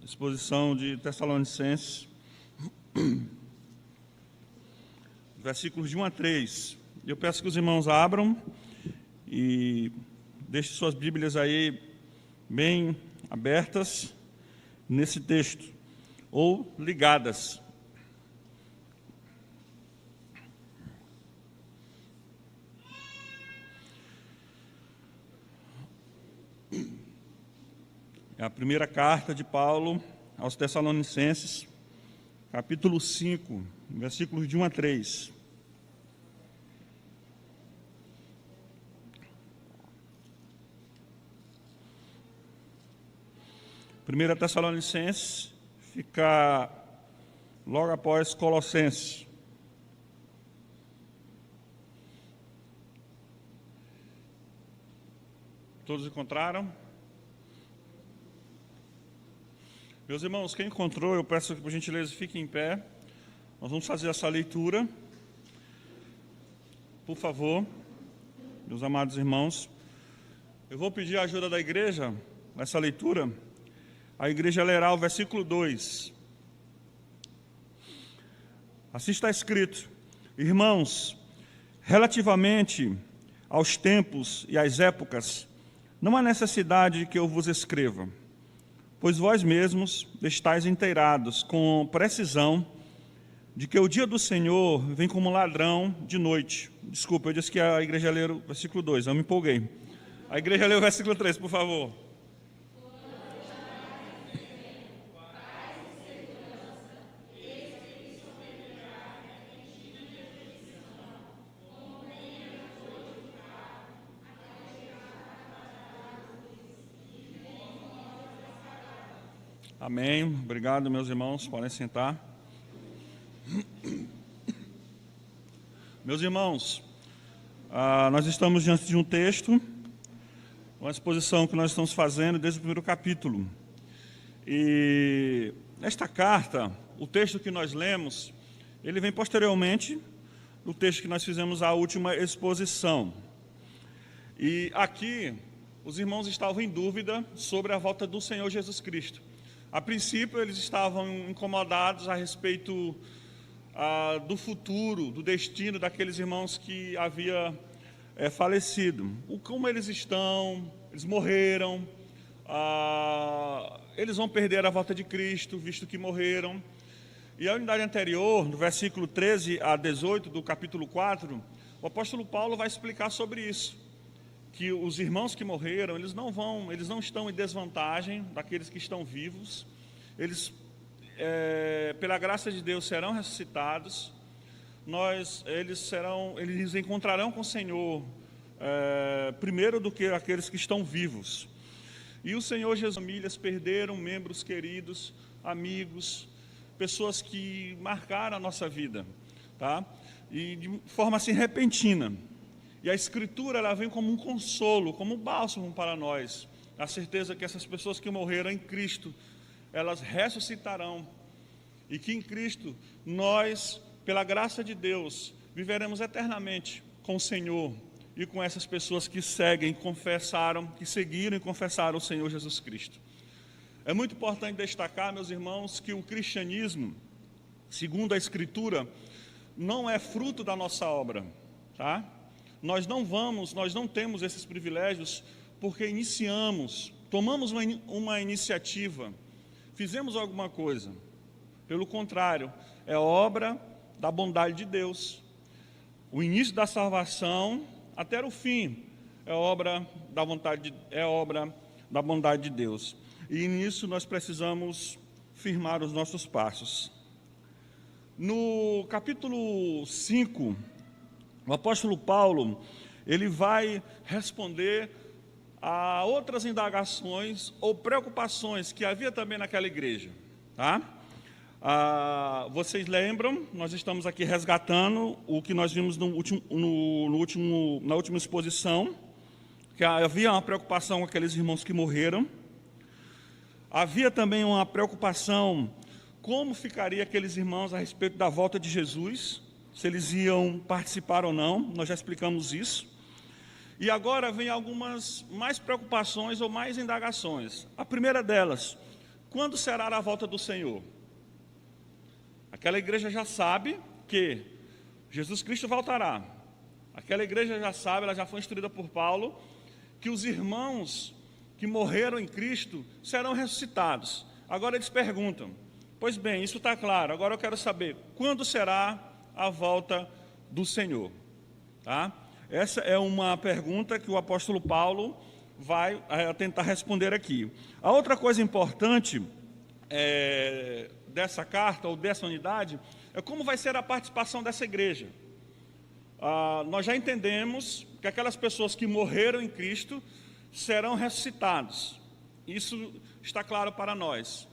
Exposição de Tessalonicenses, versículos de 1 a 3. Eu peço que os irmãos abram e deixem suas Bíblias aí bem abertas nesse texto, ou ligadas. É a primeira carta de Paulo aos Tessalonicenses, capítulo 5, versículos de 1 a 3. Primeira Tessalonicenses fica logo após Colossenses. Todos encontraram? Meus irmãos, quem encontrou, eu peço que, por gentileza, fiquem em pé. Nós vamos fazer essa leitura. Por favor, meus amados irmãos. Eu vou pedir a ajuda da igreja nessa leitura. A igreja lerá o versículo 2. Assim está escrito: Irmãos, relativamente aos tempos e às épocas, não há necessidade que eu vos escreva, pois vós mesmos estáis inteirados com precisão de que o dia do Senhor vem como ladrão de noite. Desculpa, eu disse que a igreja leu o versículo 2, eu me empolguei. A igreja leu o versículo 3, por favor. Amém. Obrigado, meus irmãos. Podem sentar. Meus irmãos, nós estamos diante de um texto, uma exposição que nós estamos fazendo desde o primeiro capítulo. E esta carta, o texto que nós lemos, ele vem posteriormente do texto que nós fizemos a última exposição. E aqui, os irmãos estavam em dúvida sobre a volta do Senhor Jesus Cristo. A princípio, eles estavam incomodados a respeito do futuro, do destino daqueles irmãos que havia falecido. Como eles estão, eles morreram, eles vão perder a volta de Cristo, visto que morreram. E a unidade anterior, no versículo 13 a 18 do capítulo 4, o apóstolo Paulo vai explicar sobre isso. Que os irmãos que morreram, eles não estão em desvantagem daqueles que estão vivos. Eles, pela graça de Deus, serão ressuscitados. Eles encontrarão com o Senhor primeiro do que aqueles que estão vivos. E o Senhor Jesus, famílias perderam membros queridos, amigos, pessoas que marcaram a nossa vida, tá? E de forma assim repentina. E a Escritura, ela vem como um consolo, como um bálsamo para nós. A certeza que essas pessoas que morreram em Cristo, elas ressuscitarão. E que em Cristo, nós, pela graça de Deus, viveremos eternamente com o Senhor e com essas pessoas que seguiram e confessaram o Senhor Jesus Cristo. É muito importante destacar, meus irmãos, que o cristianismo, segundo a Escritura, não é fruto da nossa obra, tá? Nós não temos esses privilégios porque tomamos uma iniciativa, fizemos alguma coisa. Pelo contrário, é obra da bondade de Deus. O início da salvação até o fim é obra da bondade de Deus. E nisso nós precisamos firmar os nossos passos. No capítulo 5, o apóstolo Paulo, ele vai responder a outras indagações ou preocupações que havia também naquela igreja, tá? Vocês lembram, nós estamos aqui resgatando o que nós vimos na última exposição, que havia uma preocupação com aqueles irmãos que morreram. Havia também uma preocupação como ficaria aqueles irmãos a respeito da volta de Jesus, se eles iam participar ou não, nós já explicamos isso. E agora vem algumas mais preocupações ou mais indagações. A primeira delas, quando será a volta do Senhor? Aquela igreja já sabe que Jesus Cristo voltará. Aquela igreja já sabe, ela já foi instruída por Paulo, que os irmãos que morreram em Cristo serão ressuscitados. Agora eles perguntam, pois bem, isso está claro, agora eu quero saber, quando será a volta do Senhor? Tá? Essa é uma pergunta que o apóstolo Paulo vai tentar responder aqui. A outra coisa importante dessa carta, ou dessa unidade, é como vai ser a participação dessa igreja. Nós já entendemos que aquelas pessoas que morreram em Cristo serão ressuscitados. Isso está claro para nós.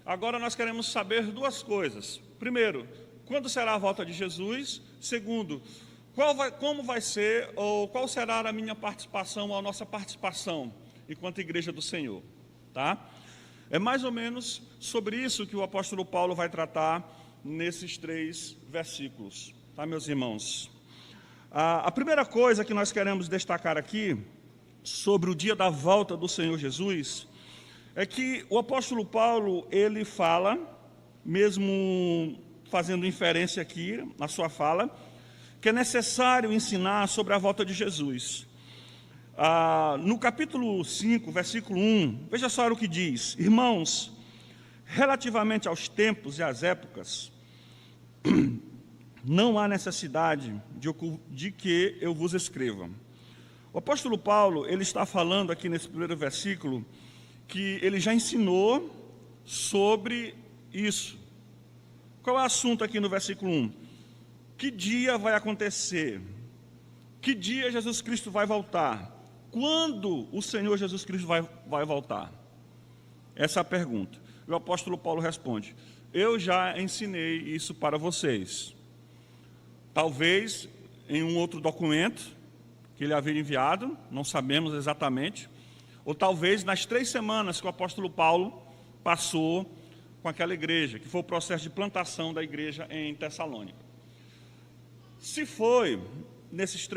Agora nós queremos saber duas coisas. Primeiro, quando será a volta de Jesus? Segundo, como vai ser, ou qual será a minha participação, ou a nossa participação, enquanto igreja do Senhor? Tá? É mais ou menos sobre isso que o apóstolo Paulo vai tratar nesses 3 versículos. Tá, meus irmãos? A primeira coisa que nós queremos destacar aqui, sobre o dia da volta do Senhor Jesus, é que o apóstolo Paulo, ele fala, mesmo fazendo inferência aqui na sua fala, que é necessário ensinar sobre a volta de Jesus. No capítulo 5, versículo 1, veja só o que diz: irmãos, relativamente aos tempos e às épocas, não há necessidade de que eu vos escreva. O apóstolo Paulo, ele está falando aqui nesse primeiro versículo, que ele já ensinou sobre isso. Qual é o assunto aqui no versículo 1? Que dia vai acontecer? Que dia Jesus Cristo vai voltar? Quando o Senhor Jesus Cristo vai voltar? Essa é a pergunta. E o apóstolo Paulo responde: eu já ensinei isso para vocês. Talvez em um outro documento que ele havia enviado, não sabemos exatamente, ou talvez nas 3 semanas que o apóstolo Paulo passou com aquela igreja, que foi o processo de plantação da igreja em Tessalônica. Se foi nessas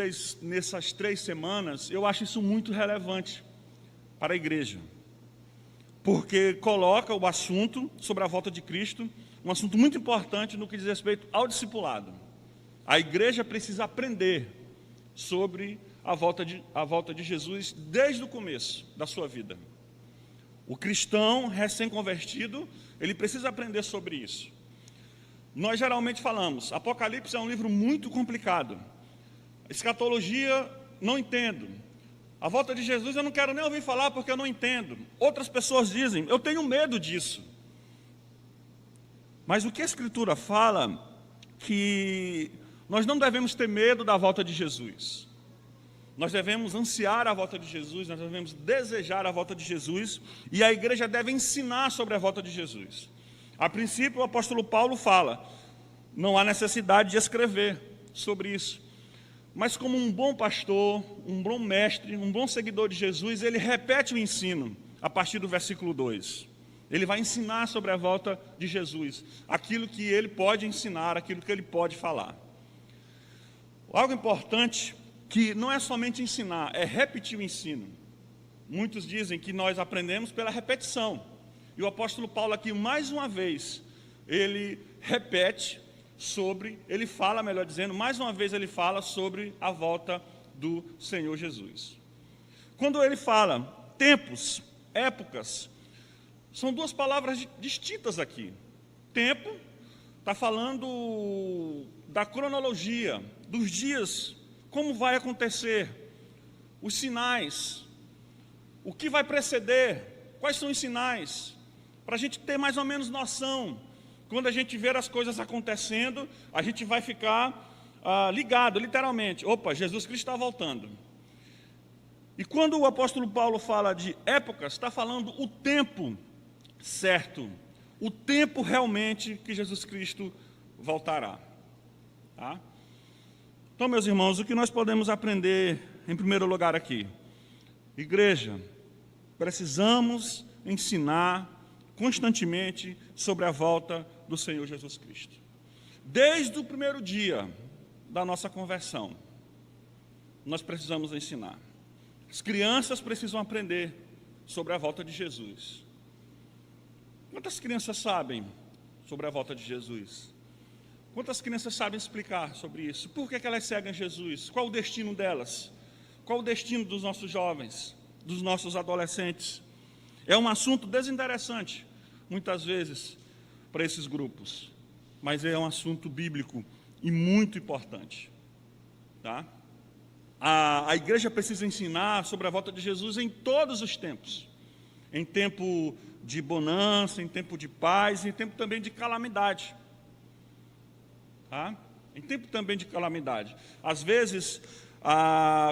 3 semanas, eu acho isso muito relevante para a igreja, porque coloca o assunto sobre a volta de Cristo, um assunto muito importante no que diz respeito ao discipulado. A igreja precisa aprender sobre a volta de Jesus desde o começo da sua vida. O cristão recém-convertido, ele precisa aprender sobre isso. Nós geralmente falamos, Apocalipse é um livro muito complicado. Escatologia, não entendo. A volta de Jesus eu não quero nem ouvir falar porque eu não entendo. Outras pessoas dizem, eu tenho medo disso. Mas o que a Escritura fala, que nós não devemos ter medo da volta de Jesus. Nós devemos ansiar a volta de Jesus, nós devemos desejar a volta de Jesus, e a igreja deve ensinar sobre a volta de Jesus. A princípio, o apóstolo Paulo fala, não há necessidade de escrever sobre isso. Mas como um bom pastor, um bom mestre, um bom seguidor de Jesus, ele repete o ensino a partir do versículo 2. Ele vai ensinar sobre a volta de Jesus, aquilo que ele pode ensinar, aquilo que ele pode falar. Algo importante, que não é somente ensinar, é repetir o ensino. Muitos dizem que nós aprendemos pela repetição. E o apóstolo Paulo aqui, mais uma vez, ele repete ele fala, melhor dizendo, mais uma vez ele fala sobre a volta do Senhor Jesus. Quando ele fala tempos, épocas, são 2 palavras distintas aqui. Tempo, está falando da cronologia, dos dias, como vai acontecer, os sinais, o que vai preceder, quais são os sinais, para a gente ter mais ou menos noção. Quando a gente ver as coisas acontecendo, a gente vai ficar ligado, literalmente. Opa, Jesus Cristo está voltando. E quando o apóstolo Paulo fala de épocas, está falando o tempo certo, o tempo realmente que Jesus Cristo voltará. Tá? Então, meus irmãos, o que nós podemos aprender em primeiro lugar aqui? Igreja, precisamos ensinar constantemente sobre a volta do Senhor Jesus Cristo. Desde o primeiro dia da nossa conversão, nós precisamos ensinar. As crianças precisam aprender sobre a volta de Jesus. Quantas crianças sabem sobre a volta de Jesus? Quantas crianças sabem explicar sobre isso? Por que elas seguem Jesus? Qual o destino delas? Qual o destino dos nossos jovens, dos nossos adolescentes? É um assunto desinteressante, muitas vezes, para esses grupos, mas é um assunto bíblico e muito importante. Tá? A igreja precisa ensinar sobre a volta de Jesus em todos os tempos. Em tempo de bonança, em tempo de paz, em tempo também de calamidade. Tá? Em tempo também de calamidade. Às vezes,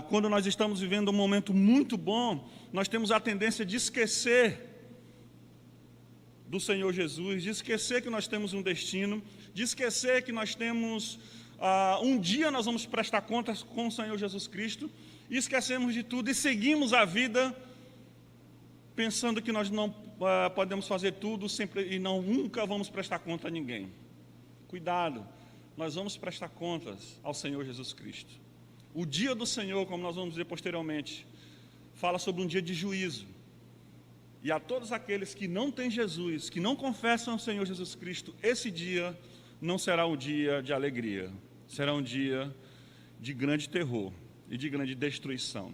quando nós estamos vivendo um momento muito bom, nós temos a tendência de esquecer do Senhor Jesus, de esquecer que nós temos um destino, de esquecer que nós temos, um dia nós vamos prestar contas com o Senhor Jesus Cristo, e esquecemos de tudo e seguimos a vida pensando que nós não podemos fazer tudo sempre, e nunca vamos prestar conta a ninguém. Cuidado, nós vamos prestar contas ao Senhor Jesus Cristo. O dia do Senhor, como nós vamos ver posteriormente, fala sobre um dia de juízo. E a todos aqueles que não têm Jesus, que não confessam o Senhor Jesus Cristo, esse dia não será um dia de alegria, será um dia de grande terror e de grande destruição.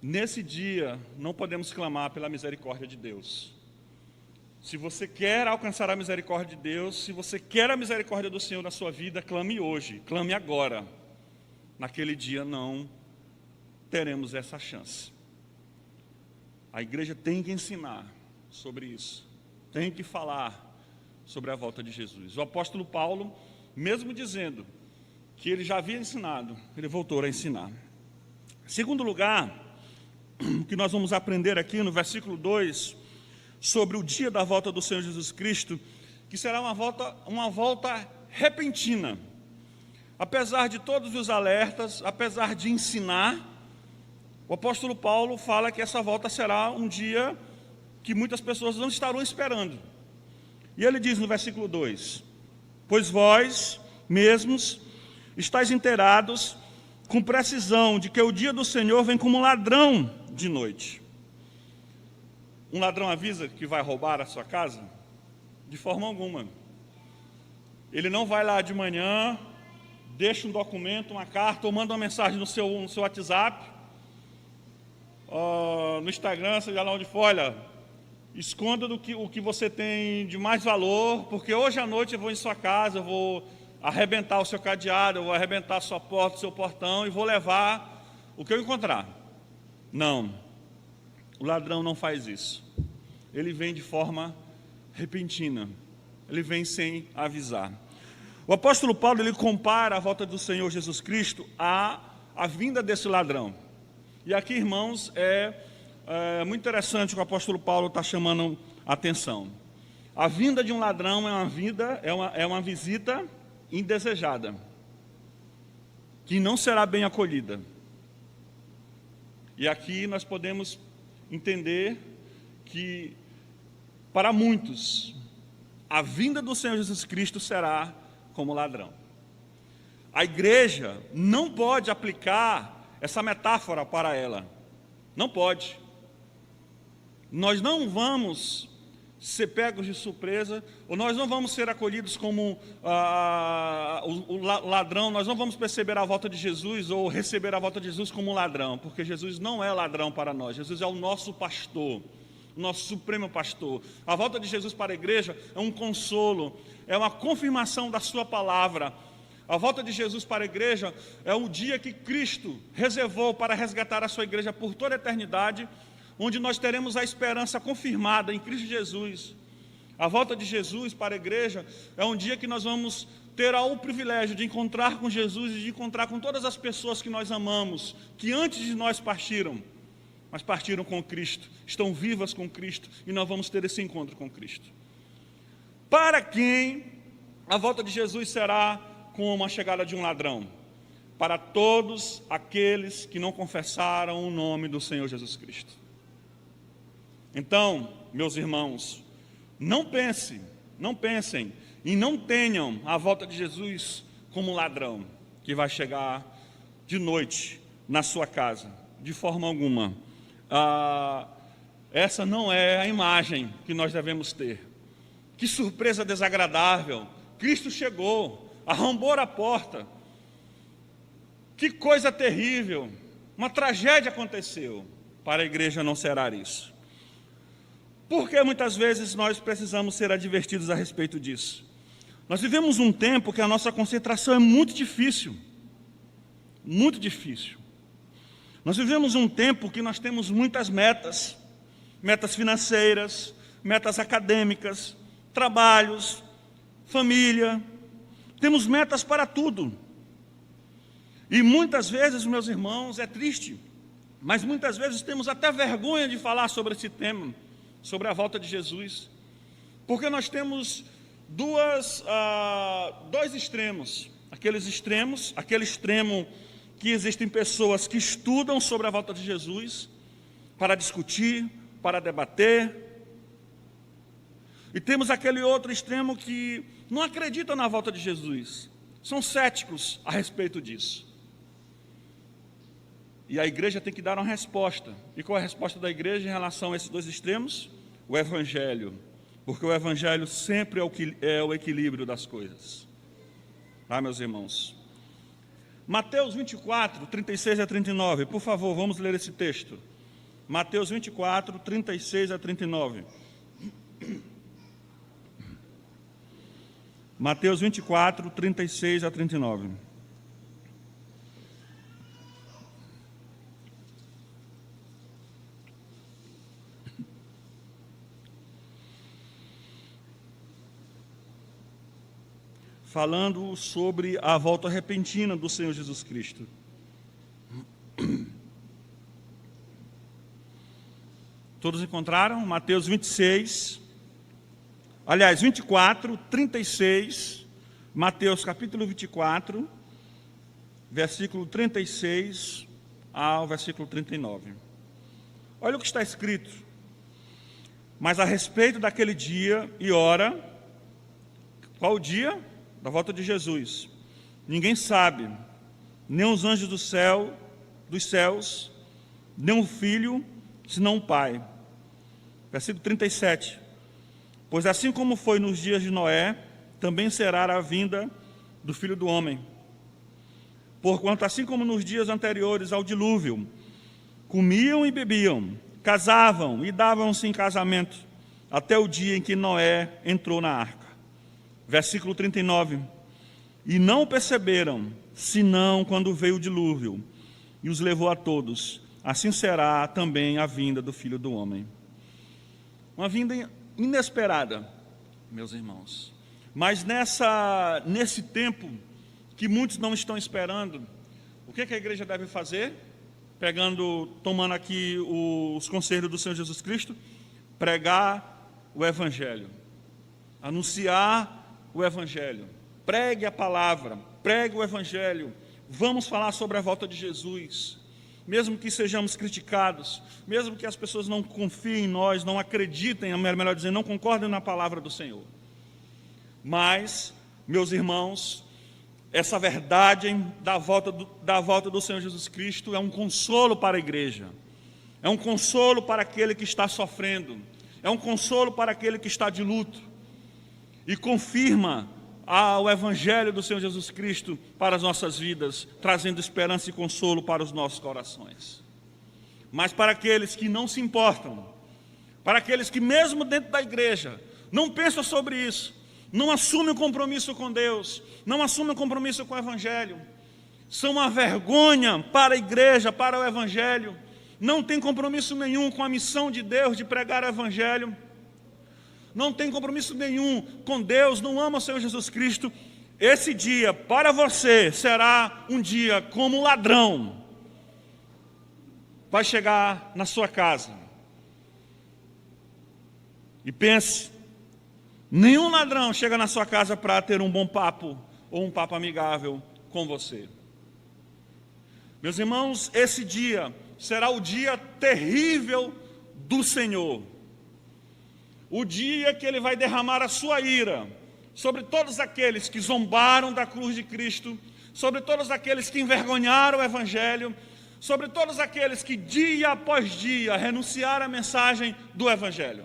Nesse dia, não podemos clamar pela misericórdia de Deus. Se você quer alcançar a misericórdia de Deus, se você quer a misericórdia do Senhor na sua vida, clame hoje, clame agora. Naquele dia não teremos essa chance. A igreja tem que ensinar sobre isso, tem que falar sobre a volta de Jesus. O apóstolo Paulo, mesmo dizendo que ele já havia ensinado, ele voltou a ensinar. Em segundo lugar, o que nós vamos aprender aqui no versículo 2, sobre o dia da volta do Senhor Jesus Cristo, que será uma volta repentina. Apesar de todos os alertas, apesar de ensinar, o apóstolo Paulo fala que essa volta será um dia que muitas pessoas não estarão esperando. E ele diz no versículo 2: pois vós mesmos estáis inteirados com precisão de que o dia do Senhor vem como um ladrão de noite. Um ladrão avisa que vai roubar a sua casa? De forma alguma. Ele não vai lá de manhã, deixa um documento, uma carta, ou manda uma mensagem no seu WhatsApp, no Instagram, seja lá onde for, olha, esconda o que você tem de mais valor, porque hoje à noite eu vou em sua casa, eu vou arrebentar o seu cadeado, eu vou arrebentar a sua porta, o seu portão, e vou levar o que eu encontrar. Não, o ladrão não faz isso. Ele vem de forma repentina, ele vem sem avisar. O apóstolo Paulo, ele compara a volta do Senhor Jesus Cristo à vinda desse ladrão. E aqui, irmãos, é muito interessante o que o apóstolo Paulo está chamando a atenção. A vinda de um ladrão é uma visita indesejada, que não será bem acolhida. E aqui nós podemos entender que, para muitos, a vinda do Senhor Jesus Cristo será como ladrão. A igreja não pode aplicar essa metáfora para ela. Não pode. Nós não vamos ser pegos de surpresa, ou nós não vamos ser acolhidos como o ladrão, nós não vamos perceber a volta de Jesus ou receber a volta de Jesus como um ladrão, porque Jesus não é ladrão para nós. Jesus é o nosso pastor, o nosso supremo pastor. A volta de Jesus para a igreja é um consolo, é uma confirmação da sua palavra. A volta de Jesus para a igreja é o dia que Cristo reservou para resgatar a sua igreja por toda a eternidade, onde nós teremos a esperança confirmada em Cristo Jesus. A volta de Jesus para a igreja é um dia que nós vamos ter o privilégio de encontrar com Jesus e de encontrar com todas as pessoas que nós amamos, que antes de nós partiram, mas partiram com Cristo, estão vivas com Cristo, e nós vamos ter esse encontro com Cristo. Para quem a volta de Jesus será como a chegada de um ladrão? Para todos aqueles que não confessaram o nome do Senhor Jesus Cristo. Então, meus irmãos, não pensem e não tenham a volta de Jesus como um ladrão que vai chegar de noite na sua casa, de forma alguma. essa não é a imagem que nós devemos ter. Que surpresa desagradável! Cristo chegou, arrombou a porta. Que coisa terrível! Uma tragédia aconteceu. Para a igreja não será isso. Porque muitas vezes nós precisamos ser advertidos a respeito disso. Nós vivemos um tempo que a nossa concentração é muito difícil. Muito difícil. Nós vivemos um tempo que nós temos muitas metas. Metas financeiras, metas acadêmicas, trabalhos, família. Temos metas para tudo. E muitas vezes, meus irmãos, é triste, mas muitas vezes temos até vergonha de falar sobre esse tema, sobre a volta de Jesus, porque nós temos dois extremos. Aquele extremo que existem pessoas que estudam sobre a volta de Jesus para discutir, para debater, e temos aquele outro extremo que não acredita na volta de Jesus, são céticos a respeito disso. E a igreja tem que dar uma resposta. E qual é a resposta da igreja em relação a esses dois extremos? O Evangelho. Porque o Evangelho sempre é o equilíbrio das coisas. Tá, meus irmãos? Mateus 24, 36 a 39. Por favor, vamos ler esse texto. Mateus 24, 36 a 39. Mateus 24, 36 a 39. Falando sobre a volta repentina do Senhor Jesus Cristo. Todos encontraram? Mateus 24, 36, Mateus capítulo 24, versículo 36 ao versículo 39. Olha o que está escrito. Mas a respeito daquele dia e hora, qual o dia? Da volta de Jesus. Ninguém sabe, nem os anjos dos céus, nem o Filho, senão o Pai. Versículo 37. Pois assim como foi nos dias de Noé, também será a vinda do Filho do Homem. Porquanto assim como nos dias anteriores ao dilúvio, comiam e bebiam, casavam e davam-se em casamento, até o dia em que Noé entrou na arca. Versículo 39. E não perceberam, senão quando veio o dilúvio, e os levou a todos. Assim será também a vinda do Filho do Homem. Uma vinda inesperada, meus irmãos. Mas nesse tempo que muitos não estão esperando, o que a igreja deve fazer? Tomando aqui os conselhos do Senhor Jesus Cristo, pregar o Evangelho, anunciar o Evangelho, pregue a palavra, pregue o Evangelho, vamos falar sobre a volta de Jesus, mesmo que sejamos criticados, mesmo que as pessoas não confiem em nós, não acreditem, melhor dizendo, não concordem na palavra do Senhor. Mas, meus irmãos, essa verdade da volta do Senhor Jesus Cristo é um consolo para a igreja, é um consolo para aquele que está sofrendo, é um consolo para aquele que está de luto, e confirma o Evangelho do Senhor Jesus Cristo para as nossas vidas, trazendo esperança e consolo para os nossos corações. Mas para aqueles que não se importam, para aqueles que mesmo dentro da igreja não pensam sobre isso, não assumem o compromisso com Deus, não assumem o compromisso com o Evangelho, são uma vergonha para a igreja, para o Evangelho, não tem compromisso nenhum com a missão de Deus de pregar o Evangelho, não tem compromisso nenhum com Deus, não ama o Senhor Jesus Cristo, esse dia para você será um dia como um ladrão. Vai chegar na sua casa e pense, nenhum ladrão chega na sua casa para ter um bom papo ou um papo amigável com você. Meus irmãos, esse dia será o dia terrível do Senhor. O dia que Ele vai derramar a sua ira sobre todos aqueles que zombaram da cruz de Cristo, sobre todos aqueles que envergonharam o Evangelho, sobre todos aqueles que dia após dia renunciaram à mensagem do Evangelho.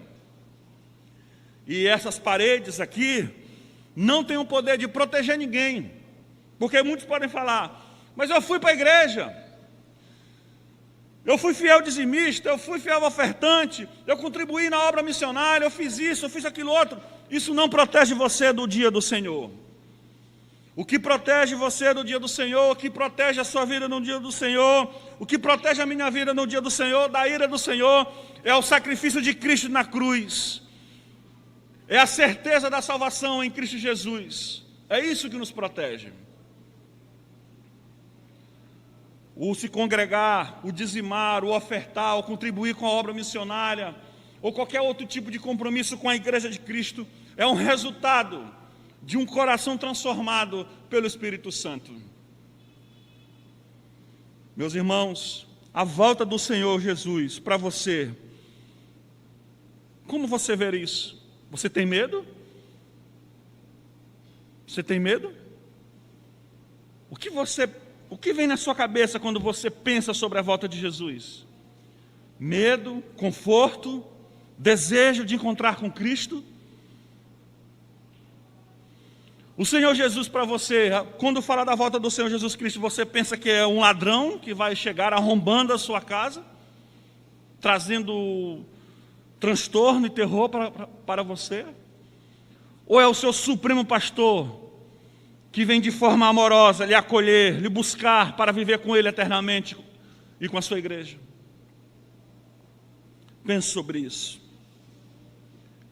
E essas paredes aqui não têm o poder de proteger ninguém, porque muitos podem falar, mas eu fui para a igreja, eu fui fiel dizimista, eu fui fiel ofertante, eu contribuí na obra missionária, eu fiz isso, eu fiz aquilo outro. Isso não protege você do dia do Senhor. O que protege você do dia do Senhor, o que protege a sua vida no dia do Senhor, o que protege a minha vida no dia do Senhor, da ira do Senhor, é o sacrifício de Cristo na cruz. É a certeza da salvação em Cristo Jesus. É isso que nos protege. O se congregar, o dizimar, o ofertar, o contribuir com a obra missionária, ou qualquer outro tipo de compromisso com a Igreja de Cristo, é um resultado de um coração transformado pelo Espírito Santo. Meus irmãos, a volta do Senhor Jesus para você, como você vê isso? Você tem medo? Você tem medo? O que vem na sua cabeça quando você pensa sobre a volta de Jesus? Medo, conforto, desejo de encontrar com Cristo? O Senhor Jesus para você, quando fala da volta do Senhor Jesus Cristo, você pensa que é um ladrão que vai chegar arrombando a sua casa, trazendo transtorno e terror para você? Ou é o seu supremo pastor, que vem de forma amorosa lhe acolher, lhe buscar para viver com Ele eternamente e com a sua igreja? Pense sobre isso.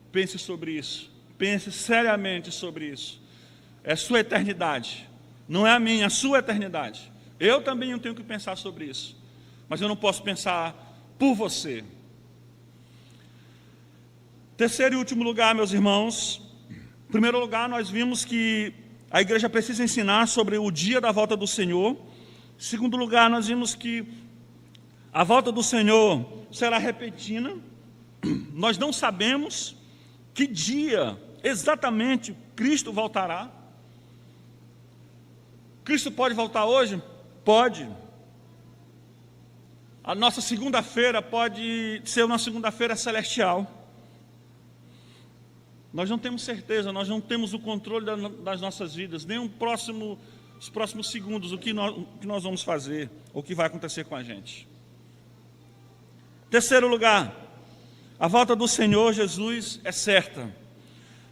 Pense sobre isso. Pense seriamente sobre isso. É sua eternidade, não é a minha, é a sua eternidade. Eu também tenho que pensar sobre isso, mas eu não posso pensar por você. Terceiro e último lugar, meus irmãos. Em primeiro lugar, nós vimos que a igreja precisa ensinar sobre o dia da volta do Senhor. Em segundo lugar, nós vimos que a volta do Senhor será repentina. Nós não sabemos que dia exatamente Cristo voltará. Cristo pode voltar hoje? Pode. A nossa segunda-feira pode ser uma segunda-feira celestial. Nós não temos certeza, nós não temos o controle das nossas vidas, nem os próximos segundos, o que nós vamos fazer, o que vai acontecer com a gente. Terceiro lugar, a volta do Senhor Jesus é certa.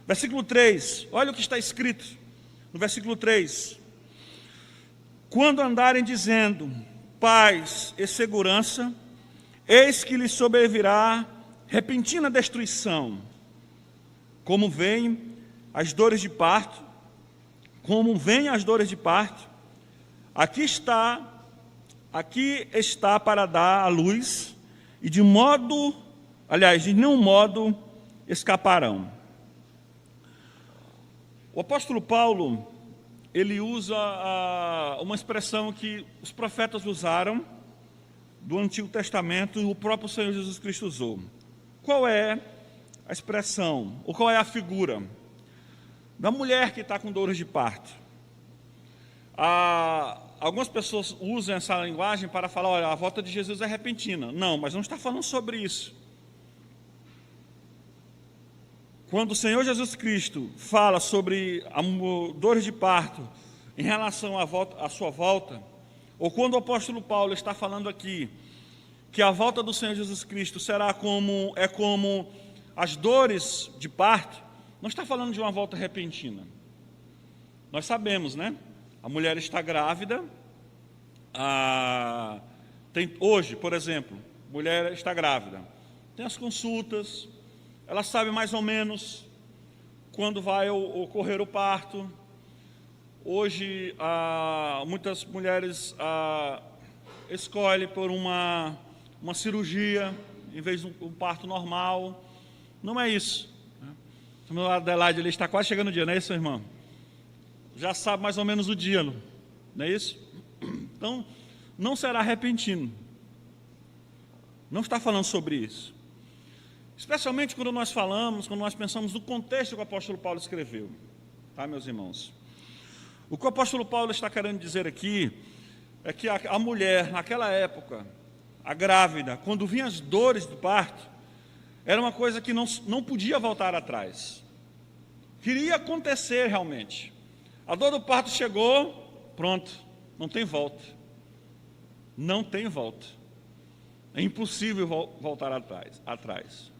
Versículo 3, olha o que está escrito no versículo 3. Quando andarem dizendo paz e segurança, eis que lhes sobrevirá repentina destruição, como vêm as dores de parto, aqui está para dar a luz, e de nenhum modo escaparão. O apóstolo Paulo, ele usa uma expressão que os profetas usaram do Antigo Testamento e o próprio Senhor Jesus Cristo usou. Qual é a expressão, ou qual é a figura? Da mulher que está com dores de parto. Algumas pessoas usam essa linguagem para falar, olha, a volta de Jesus é repentina. Não, mas não está falando sobre isso. Quando o Senhor Jesus Cristo fala sobre dores de parto em relação à sua volta, ou quando o apóstolo Paulo está falando aqui que a volta do Senhor Jesus Cristo será como as dores de parto, não está falando de uma volta repentina. Nós sabemos, né? A mulher está grávida, hoje, por exemplo, mulher está grávida, tem as consultas, ela sabe mais ou menos quando vai ocorrer o parto. Hoje, muitas mulheres escolhem por uma cirurgia em vez de um parto normal. Não é isso. A Adelaide ele está quase chegando o dia, não é isso, irmão? Já sabe mais ou menos o dia, não é isso? Então, não será repentino. Não está falando sobre isso. Especialmente quando nós pensamos no contexto que o apóstolo Paulo escreveu. Tá, meus irmãos? O que o apóstolo Paulo está querendo dizer aqui, é que a mulher, naquela época, a grávida, quando vinham as dores do parto, era uma coisa que não podia voltar atrás. Queria acontecer realmente. A dor do parto chegou, pronto, não tem volta. Não tem volta. É impossível voltar atrás.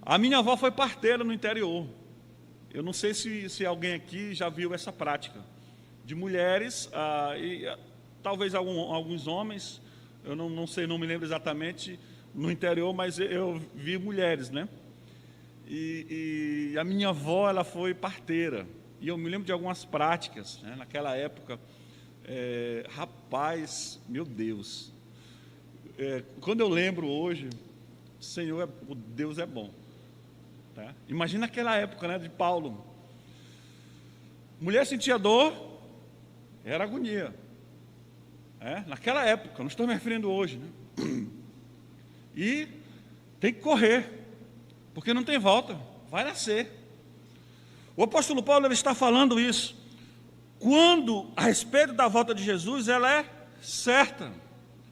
A minha avó foi parteira no interior. Eu não sei se alguém aqui já viu essa prática de mulheres, talvez alguns homens, eu não sei, não me lembro exatamente, no interior, mas eu vi mulheres, né? E a minha avó, ela foi parteira, e eu me lembro de algumas práticas, né, naquela época. Rapaz, meu Deus, quando eu lembro hoje, o Deus é bom, tá? Imagina aquela época, né, de Paulo. Mulher sentia dor, era agonia, naquela época, não estou me referindo hoje, né? E tem que correr, porque não tem volta, vai nascer. O apóstolo Paulo, ele está falando isso, quando a respeito da volta de Jesus, ela é certa,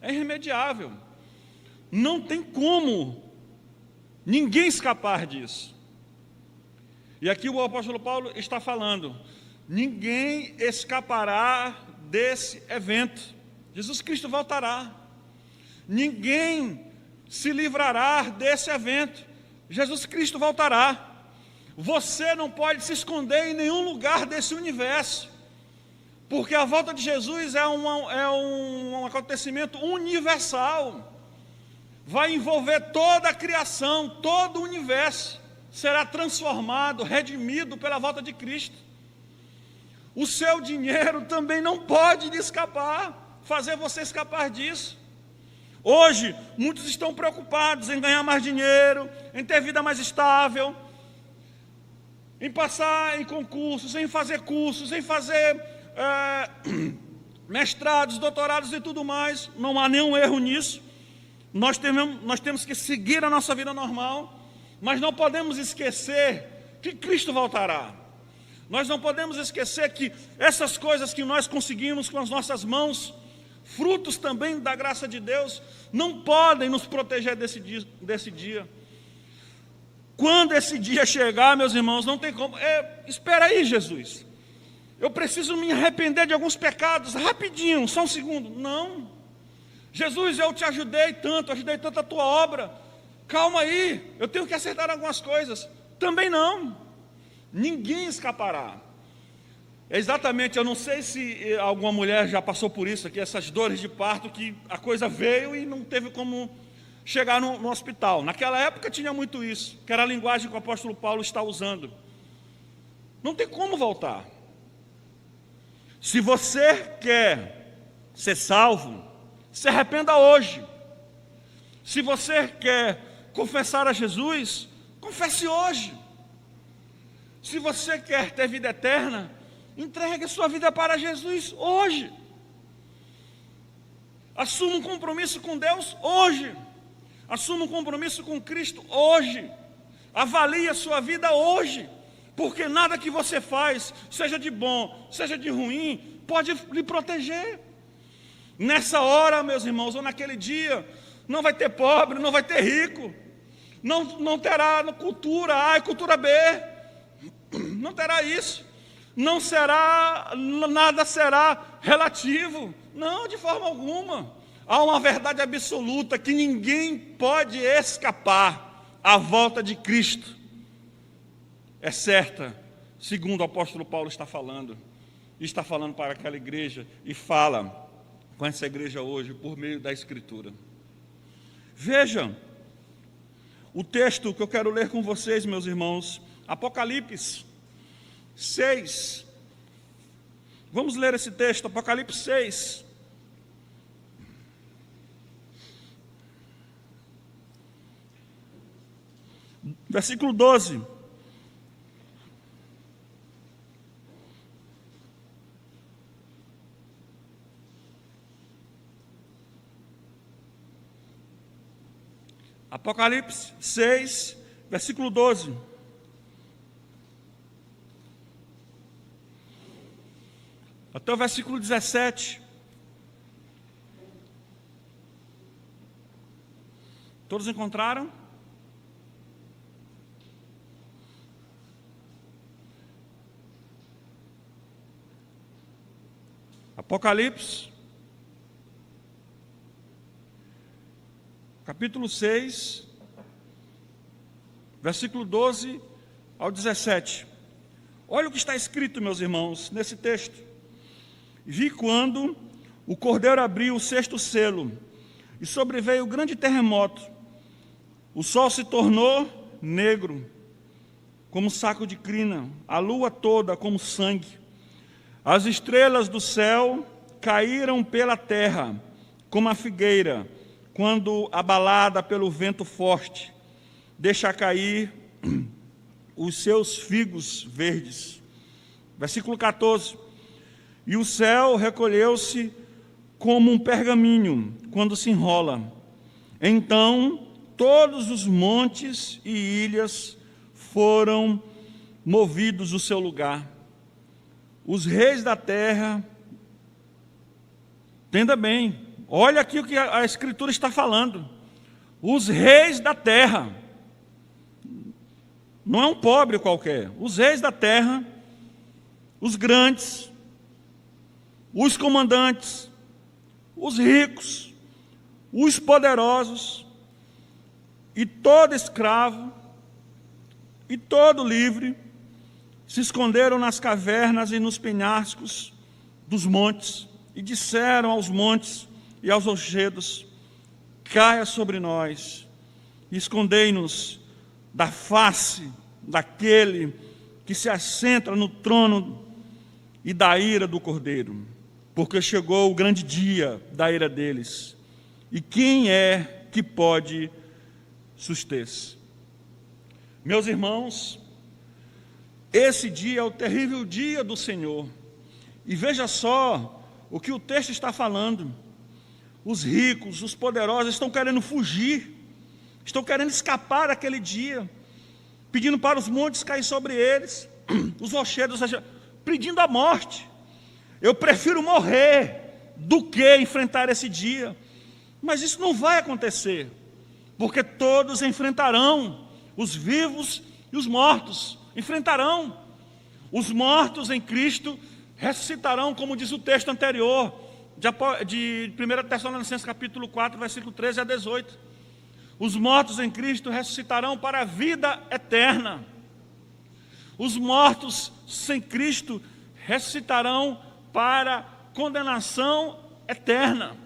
é irremediável, não tem como ninguém escapar disso. E aqui o apóstolo Paulo está falando, ninguém escapará desse evento. Jesus Cristo voltará, ninguém se livrará desse evento. Jesus Cristo voltará. Você não pode se esconder em nenhum lugar desse universo, porque a volta de Jesus é um acontecimento universal, vai envolver toda a criação, todo o universo será transformado, redimido pela volta de Cristo. O seu dinheiro também não pode lhe escapar, fazer você escapar disso. Hoje, muitos estão preocupados em ganhar mais dinheiro, em ter vida mais estável, em passar em concursos, em fazer cursos, em fazer mestrados, doutorados e tudo mais. Não há nenhum erro nisso. Nós temos que seguir a nossa vida normal, mas não podemos esquecer que Cristo voltará. Nós não podemos esquecer que essas coisas que nós conseguimos com as nossas mãos, frutos também da graça de Deus, não podem nos proteger desse dia. Quando esse dia chegar, meus irmãos, não tem como. Espera aí, Jesus, eu preciso me arrepender de alguns pecados, rapidinho, só um segundo. Não, Jesus, eu te ajudei tanto a tua obra, calma aí, eu tenho que acertar algumas coisas. Também não, ninguém escapará. Exatamente, eu não sei se alguma mulher já passou por isso aqui, essas dores de parto, que a coisa veio e não teve como chegar no hospital. Naquela época tinha muito isso, que era a linguagem que o apóstolo Paulo está usando. Não tem como voltar. Se você quer ser salvo, se arrependa hoje. Se você quer confessar a Jesus, confesse hoje. Se você quer ter vida eterna, entregue a sua vida para Jesus hoje. Assuma um compromisso com Deus hoje. Assuma um compromisso com Cristo hoje. Avalie a sua vida hoje. Porque nada que você faz, seja de bom, seja de ruim, pode lhe proteger. Nessa hora, meus irmãos, ou naquele dia, não vai ter pobre, não vai ter rico. Não terá cultura A e cultura B. Não terá isso. Não será, nada será relativo. Não, de forma alguma. Há uma verdade absoluta que ninguém pode escapar. A volta de Cristo é certa, segundo o apóstolo Paulo está falando. Está falando para aquela igreja e fala com essa igreja hoje por meio da Escritura. Vejam o texto que eu quero ler com vocês, meus irmãos. Apocalipse 6. Vamos ler esse texto, Apocalipse 6. Versículo 12. Apocalipse 6, versículo 12. Até o versículo 17. Todos encontraram? Apocalipse, capítulo 6, versículo 12 ao 17. Olha o que está escrito, meus irmãos, nesse texto. Vi quando o Cordeiro abriu o 6º selo, e sobreveio grande terremoto. O sol se tornou negro, como saco de crina, a lua toda como sangue. As estrelas do céu caíram pela terra, como a figueira, quando abalada pelo vento forte, deixa cair os seus figos verdes. Versículo 14. E o céu recolheu-se como um pergaminho, quando se enrola. Então, todos os montes e ilhas foram movidos do seu lugar. Os reis da terra, entenda bem, olha aqui o que a Escritura está falando. Os reis da terra, não é um pobre qualquer, os reis da terra, os grandes, os comandantes, os ricos, os poderosos, e todo escravo, e todo livre, se esconderam nas cavernas e nos penhascos dos montes, e disseram aos montes e aos rochedos: caia sobre nós, e escondei-nos da face daquele que se assenta no trono e da ira do Cordeiro, porque chegou o grande dia da ira deles, e quem é que pode suster-se? Meus irmãos, esse dia é o terrível dia do Senhor. E veja só o que o texto está falando. Os ricos, os poderosos estão querendo fugir, estão querendo escapar daquele dia, pedindo para os montes cair sobre eles, os rochedos pedindo a morte. Eu prefiro morrer do que enfrentar esse dia. Mas isso não vai acontecer, porque todos enfrentarão, os vivos e os mortos enfrentarão. Os mortos em Cristo ressuscitarão, como diz o texto anterior, de 1 Tessalonicenses capítulo 4, versículo 13 a 18. Os mortos em Cristo ressuscitarão para a vida eterna. Os mortos sem Cristo ressuscitarão para condenação eterna.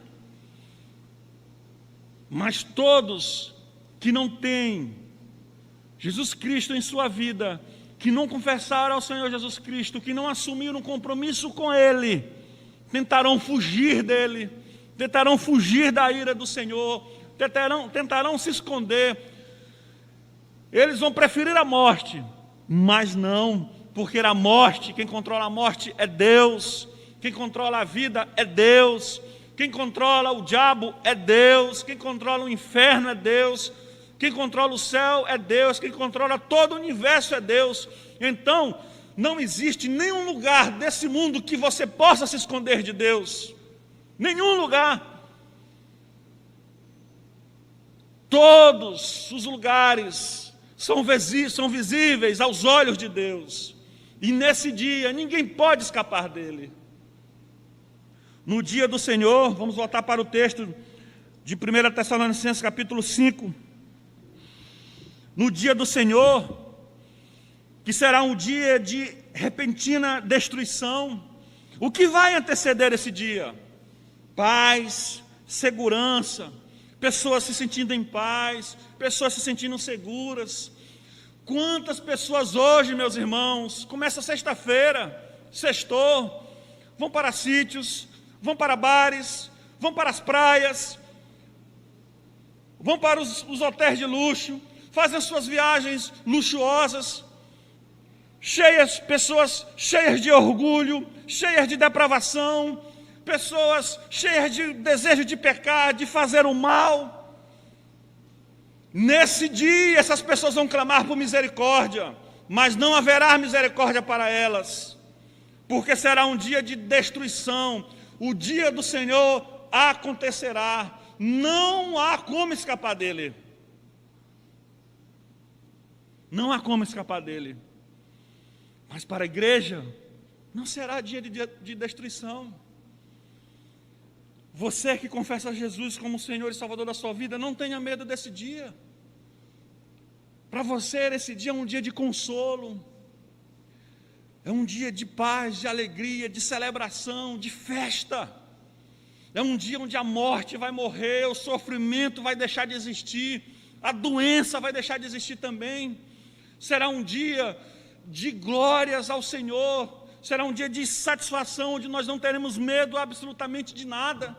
Mas todos que não têm Jesus Cristo em sua vida, que não confessaram ao Senhor Jesus Cristo, que não assumiram um compromisso com Ele, tentarão fugir dEle, tentarão fugir da ira do Senhor, tentarão se esconder. Eles vão preferir a morte, mas não, porque a morte, quem controla a morte é Deus, quem controla a vida é Deus, quem controla o diabo é Deus, quem controla o inferno é Deus, quem controla o céu é Deus, quem controla todo o universo é Deus. Então, não existe nenhum lugar desse mundo que você possa se esconder de Deus. Nenhum lugar. Todos os lugares são visíveis aos olhos de Deus. E nesse dia, ninguém pode escapar dele. No dia do Senhor, vamos voltar para o texto de 1 Tessalonicenses capítulo 5. No dia do Senhor, que será um dia de repentina destruição, o que vai anteceder esse dia? Paz, segurança, pessoas se sentindo em paz, pessoas se sentindo seguras. Quantas pessoas hoje, meus irmãos, começa sexta-feira, sextou, vão para sítios, vão para bares, vão para as praias, vão para os hotéis de luxo, fazem as suas viagens luxuosas, pessoas cheias de orgulho, cheias de depravação, pessoas cheias de desejo de pecar, de fazer o mal. Nesse dia, essas pessoas vão clamar por misericórdia, mas não haverá misericórdia para elas, porque será um dia de destruição. O dia do Senhor acontecerá, não há como escapar dele. Não há como escapar dele. Mas para a igreja, não será dia de destruição. Você que confessa Jesus como Senhor e Salvador da sua vida, não tenha medo desse dia. Para você, esse dia é um dia de consolo, é um dia de paz, de alegria, de celebração, de festa. É um dia onde a morte vai morrer, o sofrimento vai deixar de existir, a doença vai deixar de existir também. Será um dia de glórias ao Senhor, será um dia de satisfação, onde nós não teremos medo absolutamente de nada.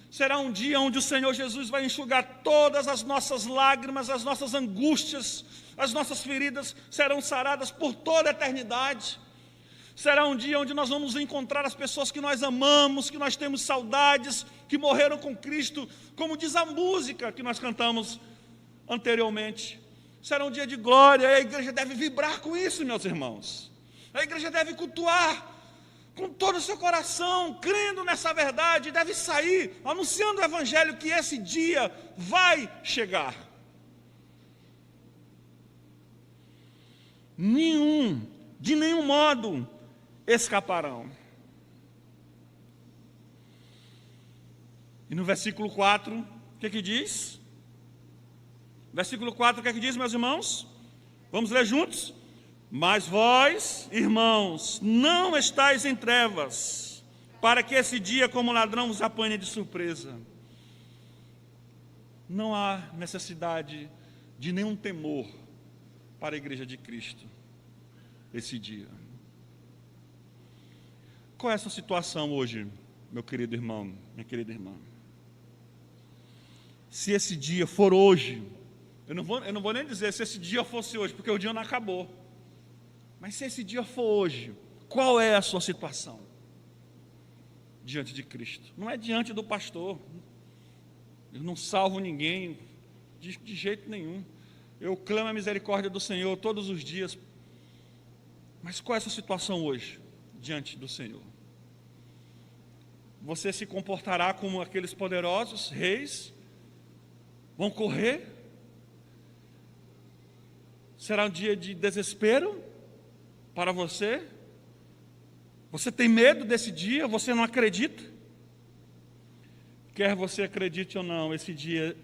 Será um dia onde o Senhor Jesus vai enxugar todas as nossas lágrimas, as nossas angústias, as nossas feridas serão saradas por toda a eternidade. Será um dia onde nós vamos encontrar as pessoas que nós amamos, que nós temos saudades, que morreram com Cristo, como diz a música que nós cantamos anteriormente. Será um dia de glória, e a igreja deve vibrar com isso, meus irmãos. A igreja deve cultuar com todo o seu coração, crendo nessa verdade, deve sair anunciando o evangelho, que esse dia vai chegar. De nenhum modo escaparão. E no versículo 4, o que diz? Versículo 4, o que diz, meus irmãos? Vamos ler juntos? Mas vós, irmãos, não estáis em trevas, para que esse dia como ladrão vos apanhe de surpresa. Não há necessidade de nenhum temor para a igreja de Cristo esse dia. Qual é essa situação hoje, meu querido irmão, minha querida irmã? Se esse dia for hoje, eu não vou nem dizer se esse dia fosse hoje, porque o dia não acabou. Mas se esse dia for hoje, qual é a sua situação diante de Cristo? Não é diante do pastor. Eu não salvo ninguém de jeito nenhum. Eu clamo a misericórdia do Senhor todos os dias. Mas qual é a sua situação hoje diante do Senhor? Você se comportará como aqueles poderosos reis? Vão correr? Será um dia de desespero para você? Você tem medo desse dia? Você não acredita? Quer você acredite ou não, esse dia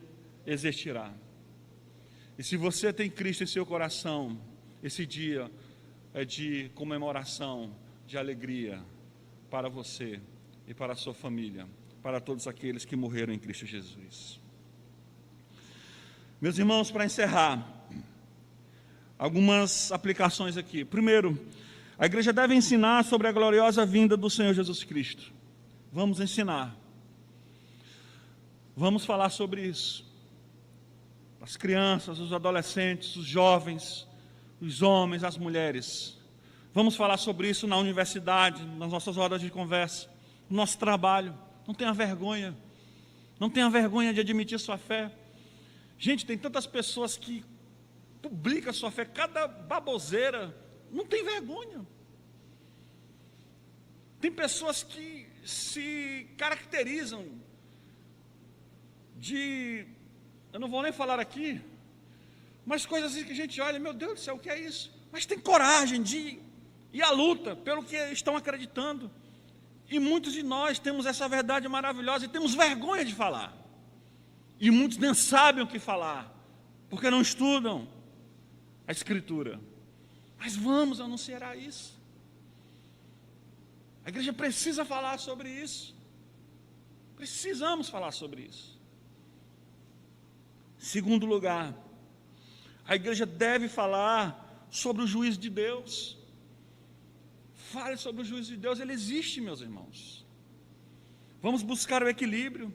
existirá. E se você tem Cristo em seu coração, esse dia é de comemoração, de alegria para você e para a sua família, para todos aqueles que morreram em Cristo Jesus. Meus irmãos, para encerrar, algumas aplicações aqui. Primeiro, a igreja deve ensinar sobre a gloriosa vinda do Senhor Jesus Cristo. Vamos ensinar. Vamos falar sobre isso. As crianças, os adolescentes, os jovens, os homens, as mulheres. Vamos falar sobre isso na universidade, nas nossas rodas de conversa, no nosso trabalho. Não tenha vergonha. Não tenha vergonha de admitir sua fé. Gente, tem tantas pessoas que publicam sua fé, cada baboseira, não tem vergonha. Tem pessoas que se caracterizam de, eu não vou nem falar aqui, mas coisas assim que a gente olha, meu Deus do céu, o que é isso? Mas tem coragem de ir à luta pelo que estão acreditando. E muitos de nós temos essa verdade maravilhosa e temos vergonha de falar. E muitos nem sabem o que falar, porque não estudam a Escritura. Mas vamos anunciar isso. A igreja precisa falar sobre isso. Precisamos falar sobre isso. Segundo lugar, a igreja deve falar sobre o juízo de Deus. Fale sobre o juízo de Deus, ele existe, meus irmãos. Vamos buscar o equilíbrio.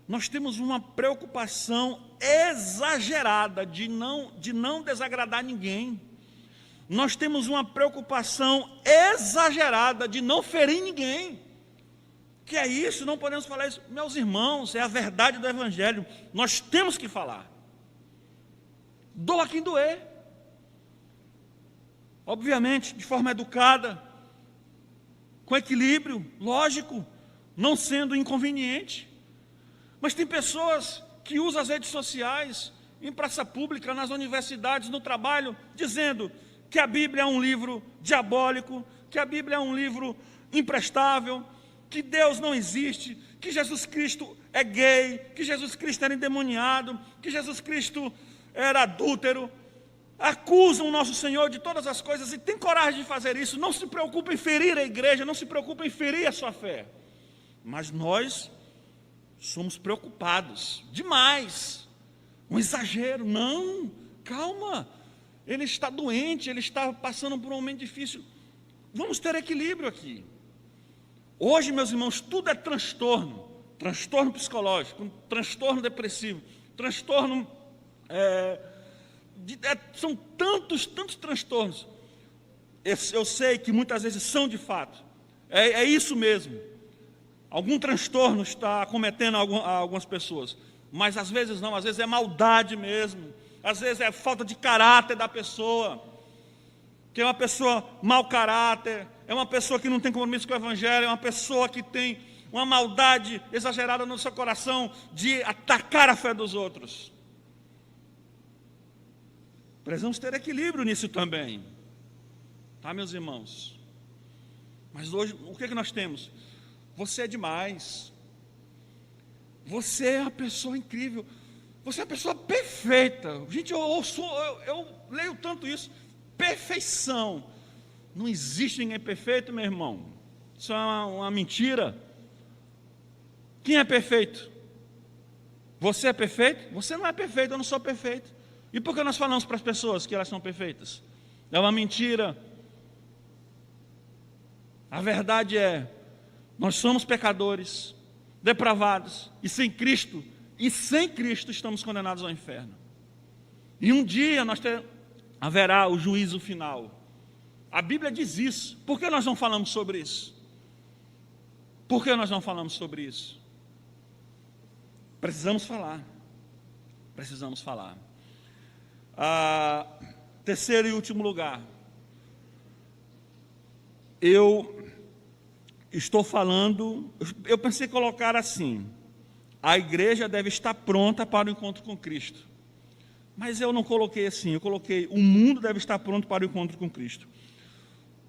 Nós temos uma preocupação exagerada de não desagradar ninguém. Nós temos uma preocupação exagerada de não ferir ninguém. Que é isso? Não podemos falar isso. Meus irmãos, é a verdade do Evangelho. Nós temos que falar. Doa quem doer. Obviamente, de forma educada, com equilíbrio, lógico, não sendo inconveniente. Mas tem pessoas que usam as redes sociais em praça pública, nas universidades, no trabalho, dizendo que a Bíblia é um livro diabólico, que a Bíblia é um livro imprestável, que Deus não existe, que Jesus Cristo é gay, que Jesus Cristo era endemoniado, que Jesus Cristo era adúltero. Acusam o nosso Senhor de todas as coisas e tem coragem de fazer isso. Não se preocupa em ferir a igreja, não se preocupa em ferir a sua fé. Mas nós somos preocupados demais. Um exagero. Não, calma. Ele está doente, ele está passando por um momento difícil. Vamos ter equilíbrio aqui. Hoje, meus irmãos, tudo é transtorno. Transtorno psicológico, transtorno depressivo, transtorno... são tantos transtornos. Eu sei que muitas vezes são de fato. É isso mesmo. Algum transtorno está acometendo algumas pessoas. Mas às vezes não, às vezes é maldade mesmo. Às vezes é falta de caráter da pessoa. Que é uma pessoa mau caráter, é uma pessoa que não tem compromisso com o Evangelho, é uma pessoa que tem uma maldade exagerada no seu coração de atacar a fé dos outros. Precisamos ter equilíbrio nisso também. Tá, meus irmãos? Mas hoje, o que nós temos? Você é demais. Você é uma pessoa incrível. Você é uma pessoa perfeita. Gente, eu leio tanto isso. Perfeição. Não existe ninguém perfeito, meu irmão. Isso é uma mentira. Quem é perfeito? Você é perfeito? Você não é perfeito, eu não sou perfeito. E por que nós falamos para as pessoas que elas são perfeitas? É uma mentira. A verdade é, nós somos pecadores, depravados, e sem Cristo estamos condenados ao inferno. E um dia haverá o juízo final. A Bíblia diz isso. Por que nós não falamos sobre isso? Por que nós não falamos sobre isso? Precisamos falar. Precisamos falar. Terceiro e último lugar. Eu estou falando, eu pensei em colocar assim: a igreja deve estar pronta para o encontro com Cristo. Mas eu não coloquei assim, eu coloquei: o mundo deve estar pronto para o encontro com Cristo.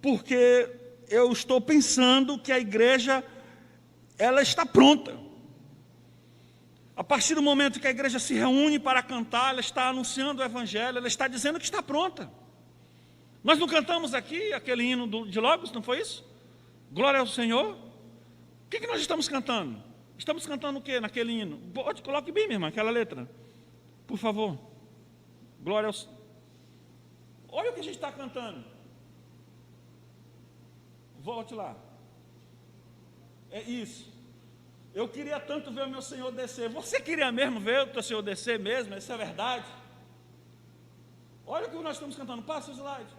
Porque eu estou pensando que a igreja, ela está pronta. A partir do momento que a igreja se reúne para cantar, ela está anunciando o Evangelho, ela está dizendo que está pronta. Nós não cantamos aqui aquele hino de Logos, não foi isso? Glória ao Senhor. O que nós estamos cantando? Estamos cantando o que naquele hino? Coloque bem, minha irmã, aquela letra, por favor. Glória ao Senhor. Olha o que a gente está cantando. Volte lá. É isso. Eu queria tanto ver o meu Senhor descer. Você queria mesmo ver o teu Senhor descer mesmo? Isso é verdade? Olha o que nós estamos cantando. Passa o slide.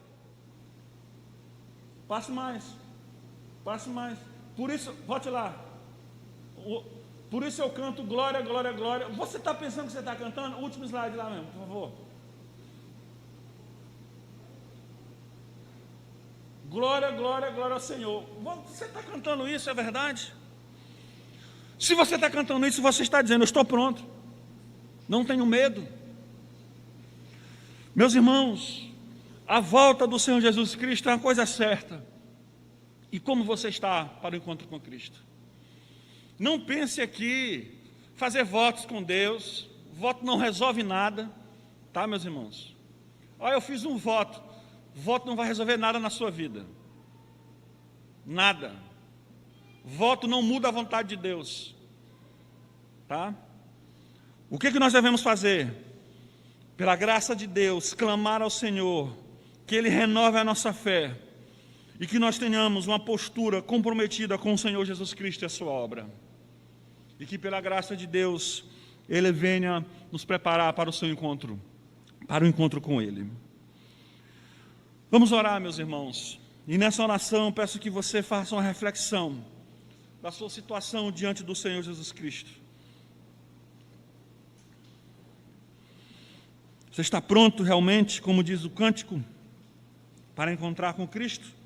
Passe mais. Passe mais. Por isso, volte lá. Por isso eu canto glória, glória, glória. Você está pensando que você está cantando? O último slide lá mesmo, por favor. Glória, glória, glória ao Senhor. Você está cantando isso, é verdade? Se você está cantando isso, você está dizendo: eu estou pronto, não tenho medo. Meus irmãos, a volta do Senhor Jesus Cristo é uma coisa certa. E como você está para o encontro com Cristo? Não pense aqui fazer votos com Deus. Voto não resolve nada, tá, meus irmãos? Olha, eu fiz um voto. Voto não vai resolver nada na sua vida. Nada. Voto não muda a vontade de Deus. Tá? O que nós devemos fazer? Pela graça de Deus, clamar ao Senhor, que Ele renove a nossa fé, e que nós tenhamos uma postura comprometida com o Senhor Jesus Cristo e a sua obra. E que pela graça de Deus, Ele venha nos preparar para o seu encontro, para o encontro com Ele. Vamos orar, meus irmãos. E nessa oração, peço que você faça uma reflexão da sua situação diante do Senhor Jesus Cristo. Você está pronto realmente, como diz o cântico, para encontrar com Cristo?